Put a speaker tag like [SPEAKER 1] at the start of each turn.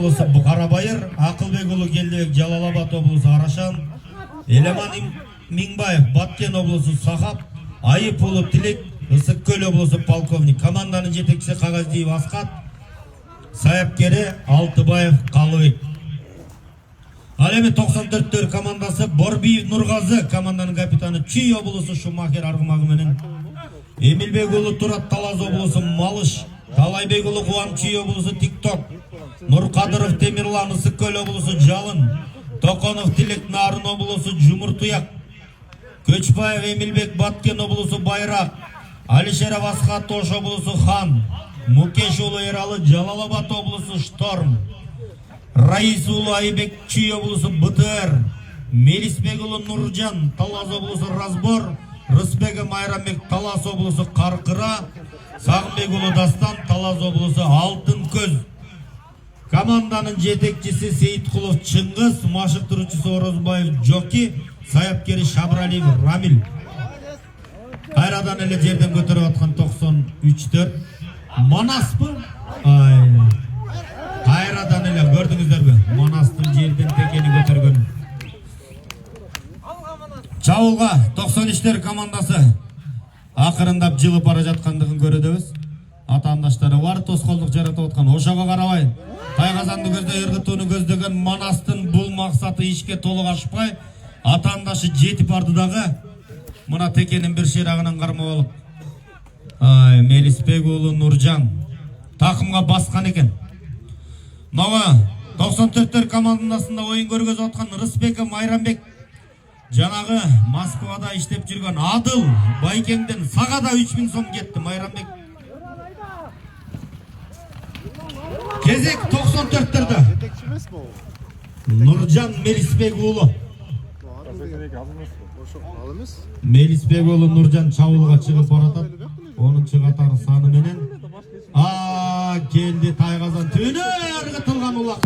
[SPEAKER 1] облысы Бұқарабайыр, Ақылбекұлы Келдебек, Жалалабад облысы Арашан, Елеман Миңбаев, Баткен облысы Сахап, Айыпұлы Тілек, Ысықкөл облысы полковник. Команданың жетекшісі Қағаздиев Асқат, Саяпкері Алтыбаев Қалыбек. Алеме 94-төр командасы Борбиев Нұрғазы, команданың капитаны Чүй облысы Шумахер Арғымағыменен. Эмилбекұлы Турат Талаз облысы Малыш, Талайбекұлы Қуан Чүй облысы Тикток, Нұрқадыров Темирлан Ысықкөл облысы Жалын, Тоқонов Тілек Нарын облысы Жұмыртұяқ, Көчбаев Эмилбек Баткен облысы Байрақ, Алишеров Асқат Ош облысы Хан, Мукешұлы Ералы Жалалабад облысы Шторм, Раисұлы Айбек Чүй облысы БТР, Мелисбекұлы Нұржан Талас облысы Разбор, Рысбегі Майрамбек Талас облысы Қарқыра, Сағымбекұлы Дастан Талас облысы Алтын Көз. Команданың жетекшісі Сейітқұлов Чыңғыз, машықтырушысы Орозбаев Джоки, саяпкері Шабралиев Рамил. Қайрадан әлі жерден көтеріп атқан 93-төр. Манас бұ? Қайрадан әлі көрдіңіздер бі? Манастың жерден текені көтерген. Чауылға 93-төр командасы ақырындап жылы бара жатқандығын көреді. Атандаштары бар, тосқолдық жаратып отқан ошаға қарабай. Тайғазанды көзде ырғытуыны көздеген Манастың бұл мақсаты ішке толық ашпай, атандашы жетіп бардыдағы мұна текенің бір шерағынан қармап алып. Мелисбекұлы Нұржан тақымға басқан екен. Науға 94-төр командасында ойын көргізіп отқан Рысбегі Майрамбек, жаңағы Москвада іштеп жүрген Адыл Байкеңден сағада 3000 сом кетті. Майрамбек кезек 94-төрді. Нұржан Мелисбекұлы. Мелисбекұлы Нұржан Чауылға шығып баратады. 10-шы қатары саны менен. Келді Тайғазан түні ырғытылған ұлақ.